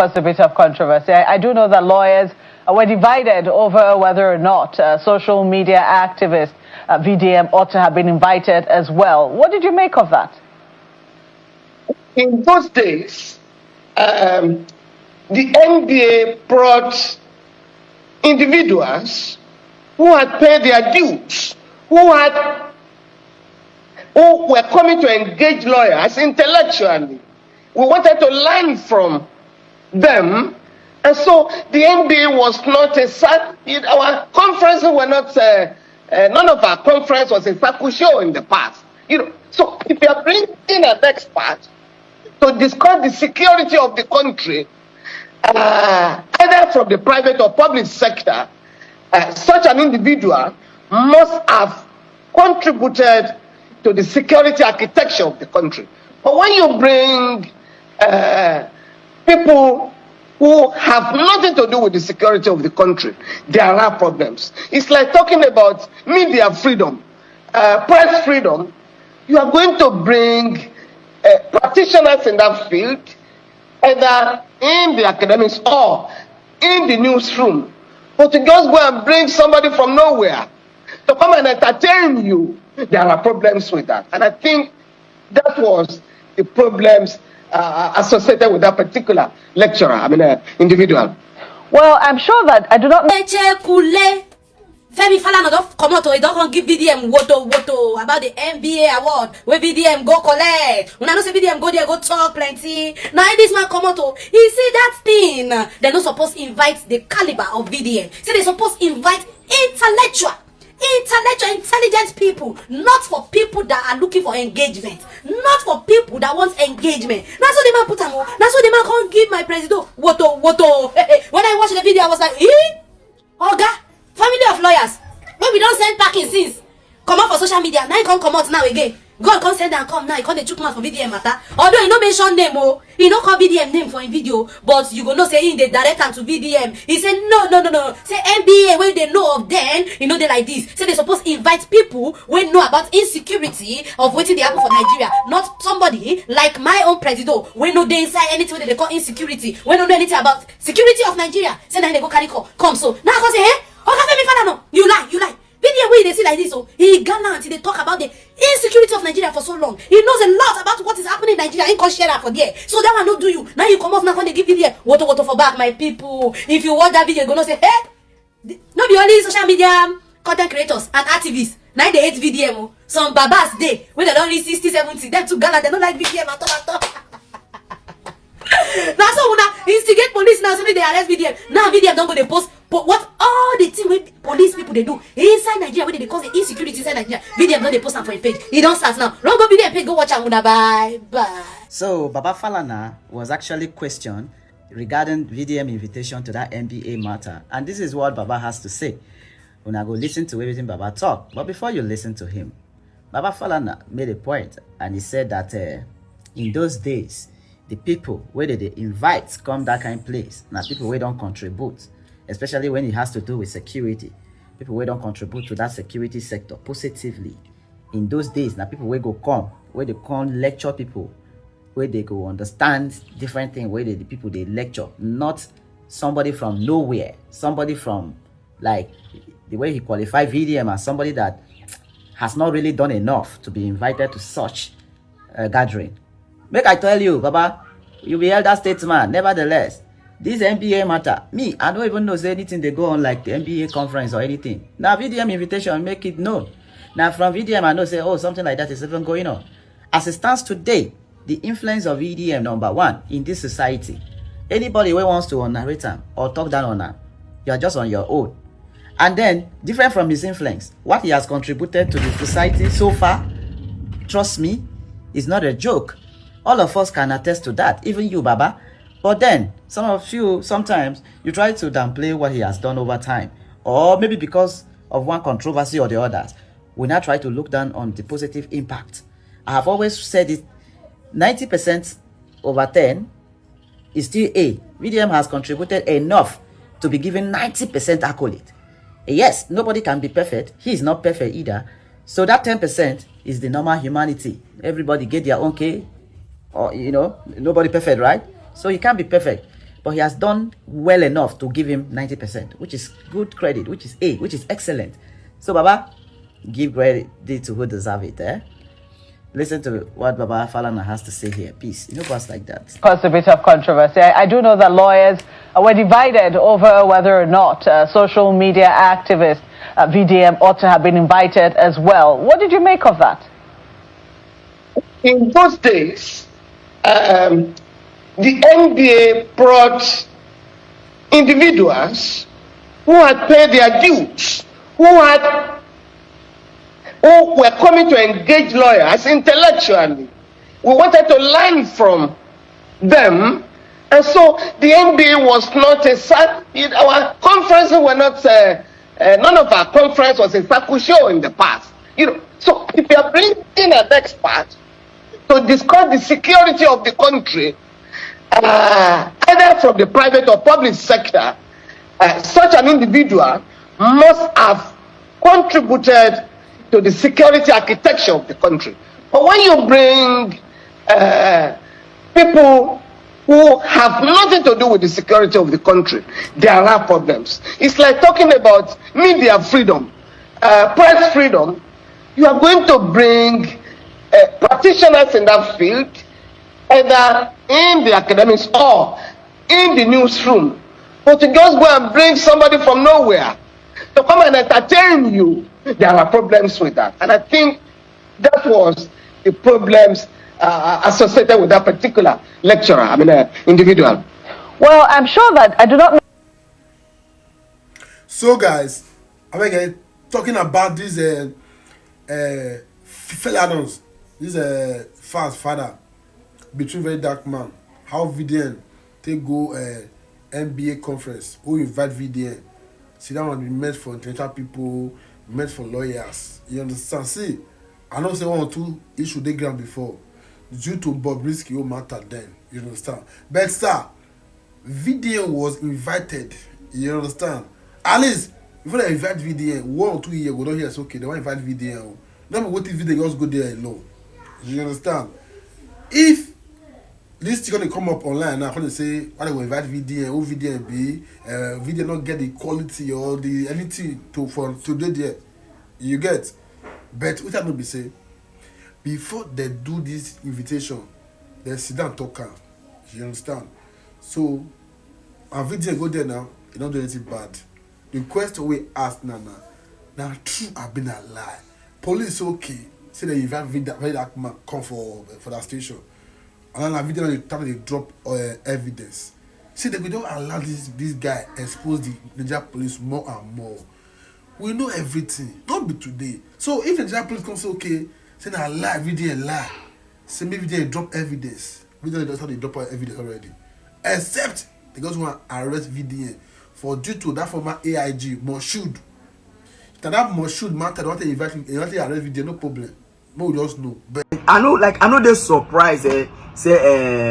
caused a bit of controversy. I do know that lawyers were divided over whether or not social media activist VDM ought to have been invited as well. What did you make of that? In those days, the NBA brought individuals who had paid their dues, who were coming to engage lawyers intellectually. We wanted to learn from them, and so the NBA was not our conferences were not. None of our conference was a circle show in the past. So if you are bringing in an expert to discuss the security of the country, either from the private or public sector, such an individual must have contributed to the security architecture of the country. But when you bring people who have nothing to do with the security of the country, there are problems. It's like talking about media freedom, press freedom. You are going to bring practitioners in that field, either in the academics or in the newsroom. But to just go and bring somebody from nowhere to come and entertain you, there are problems with that. And I think that was the problems associated with that particular lecturer, individual. Well, I'm sure that I do not know. Femi Falana don't come out, he don't give VDM woto about the NBA award where VDM go collect. When I know say VDM go there, go talk plenty. Now this man come out, he see that thing. They're not supposed to invite the caliber of VDM. So they're supposed to invite intelligent people, not for people that are looking for engagement, not for people that want engagement. That's what the man put on. That's what the man can't give my president woto. When I watched the video, I was like, Oga, family of lawyers, when we don't send packing since come out for social media, now he can't come out now again. God can't send and come now. He can't chook mouth for VDM matter. Although he no mention name, he no call VDM name for a video, but you go no say in the direct and to VDM. He said no. Say NBA when they know of then, they like this. Say they supposed to invite people when know about insecurity of waiting they happen for Nigeria, not somebody like my own president when know they inside anything they call insecurity, when know anything about security of Nigeria. Say now they go carry come. So now I go say, hey, okay, Femi Falana, you lie. VDM way they see like this, so he gallant. They talk about the insecurity of Nigeria for so long. He knows a lot about what is happening in Nigeria. He can't share that for there. So that one not do you. Now you come off now when they give VDM water for back, my people. If you watch that video, you're gonna say, hey, not be only social media content creators and activists. Now they hate VDM. Some babas day when they don't reach 60, 70, them too gallant. They don't like VDM at all. Now so when I instigate police now, suddenly they arrest VDM. Now VDM don't go they post. But what all the thing with police people they do inside Nigeria, where they cause the insecurity inside Nigeria, VDM don't they post them for a page. He don't start now. Run go VDM page, go watch and bye. So Baba Falana was actually questioned regarding VDM invitation to that NBA matter, and this is what Baba has to say. When I go listen to everything Baba talk, but before you listen to him, Baba Falana made a point, and he said that in those days, the people where they invite come that kind of place, now people where don't contribute. Especially when it has to do with security. People who don't contribute to that security sector positively. In those days, now people will go come, where they come lecture people, where they go understand different things, where the people they lecture, not somebody from nowhere, somebody from like the way he qualified VDM as somebody that has not really done enough to be invited to such a gathering. Make I tell you, Baba, you be elder statesman, nevertheless. This NBA matter, me, I don't even know say anything they go on like the NBA conference or anything. Now VDM invitation make it known. Now from VDM I know say, oh, something like that is even going on. As it stands today, the influence of VDM number one in this society. Anybody who wants to narrate him or talk down on him, you are just on your own. And then, different from his influence, what he has contributed to the society so far, trust me, is not a joke. All of us can attest to that, even you, Baba. But then, some of you, sometimes, you try to downplay what he has done over time. Or maybe because of one controversy or the others. We now try to look down on the positive impact. I have always said it, 90% over 10 is still A. VDM has contributed enough to be given 90% accolade. Yes, nobody can be perfect. He is not perfect either. So that 10% is the normal humanity. Everybody get their own K. Or, nobody perfect, right? So he can't be perfect. But he has done well enough to give him 90%, which is good credit, which is A, which is excellent. So, Baba, give credit to who deserve it, eh? Listen to what Baba Falana has to say here. Peace. You know what's like that. Caused a bit of controversy. I do know that lawyers were divided over whether or not social media activist VDM ought to have been invited as well. What did you make of that? In those days, the NBA brought individuals who had paid their dues, who were coming to engage lawyers intellectually. We wanted to learn from them, and so the NBA was not our conferences were not. None of our conference was a circle show in the past. So if you are bringing in an expert to discuss the security of the country, either from the private or public sector, such an individual must have contributed to the security architecture of the country. But when you bring people who have nothing to do with the security of the country, there are problems. It's like talking about media freedom, press freedom. You are going to bring practitioners in that field, either in the academics or in the newsroom. But to just go and bring somebody from nowhere to come and entertain you, there are problems with that. And I think that was the problems associated with that particular lecturer, individual. Well, I'm sure that I do not know. So, guys, I'm again talking about this Felanos, this fast father between VeryDarkMan, how VDM take go NBA conference, who invite VDM. See, that one be meant for international people, meant for lawyers. You understand? See, I know say 1 or 2 issues they ground before due to Bobrisky who matter then. You understand? But sir, VDM was invited. You understand? At least before they invite VDM, 1 or 2 years go down here, it's okay. They want invite VDM. Now what if VDM just go there alone? You understand? If this is gonna come up online now, when they say why they will invite VDM, who VDM be, VDM not get the quality or the anything for today there. You get? But what I not be say before they do this invitation, they sit down talk. You understand? So and VDM go there now, you don't do anything bad. The question we ask now true have been a lie. Police okay, say they invite VeryDarkMan come for that station. And then video they drop evidence. See, we don't allow this guy expose the Nigerian police more and more. We know everything. Not be today. So if the Nigerian police come say okay, say na lie, video lie. Say maybe they drop evidence. Video that's how they drop evidence already. Except they just want to arrest VDM for due to that former AIG Moshood. That Moshood matter, they want to invite him, they want to arrest VDM, no problem. No, we just know. But I know they surprise say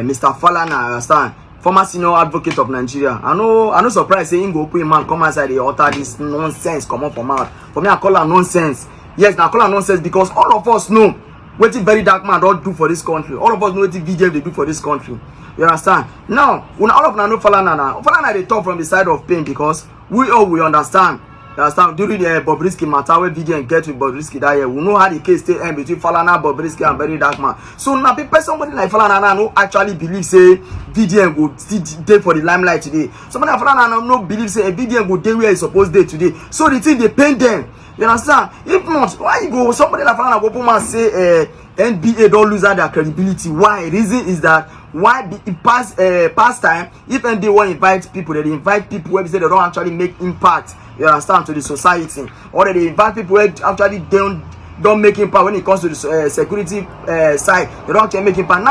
Mr. Falana, understand, former senior advocate of Nigeria. I know surprise say him go put him man come outside they utter this nonsense come up from out. For me I call it nonsense. Yes, I call it nonsense because all of us know what VeryDarkMan don't do for this country. All of us know what VDM they do for this country. You understand? Now, when all of us know Falana they talk from the side of pain because we understand. You understand? During the Bobrisky matter where VDM get with Bobrisky that year, we know how the case stay end between Falana, Bobrisky and VeryDarkMan. So now people somebody like Falana no actually believe say VDM go still day for the limelight today. Somebody like Falana no believe say VDM go day where it's supposed to today. So the thing they pain them. You understand? If not, why you go somebody like Falana go and say NBA don't lose their credibility? Why? Reason is that why past time if NBA want invite people, they invite people where they say they don't actually make impact. You understand, to the society, or they invite people who actually don't make impact when it comes to the security side. They don't actually make impact.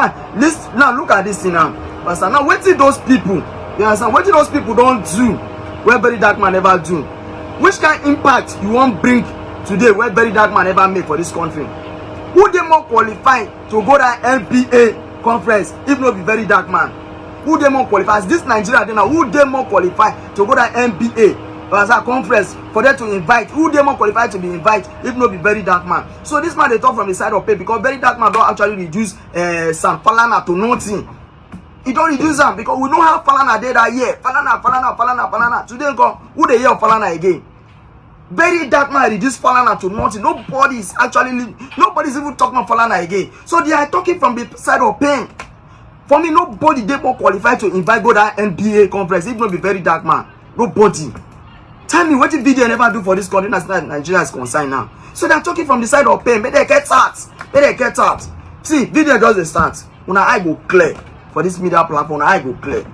Now look at this thing now. Understand? Now what did those people? You understand? What did those people don't do where VeryDarkMan never do? Which kind of impact you want bring today where VeryDarkMan never make for this country? Who they more qualified to go to NBA conference if not be VeryDarkMan? Who they more qualified? This Nigeria now, who they more qualified to go to NBA? As a conference for them to invite, who they more qualified to be invited if not be VeryDarkMan? So this man they talk from the side of pay because VeryDarkMan don't actually reduce Sam Falana to nothing. he don't reduce them because we know how Falana did that year. Falana. Today, who they hear of Falana again? VeryDarkMan reduced Falana to nothing. Nobody's even talking about Falana again. So they are talking from the side of pain. For me, nobody they more qualified to invite go that NBA conference. It will be VeryDarkMan. Nobody. Tell me what did VDM never do for this country as Nigeria is concerned now. So they are talking from the side of pain. May they get out. See, VDM does the start. When I go clear for this media platform, I go clear.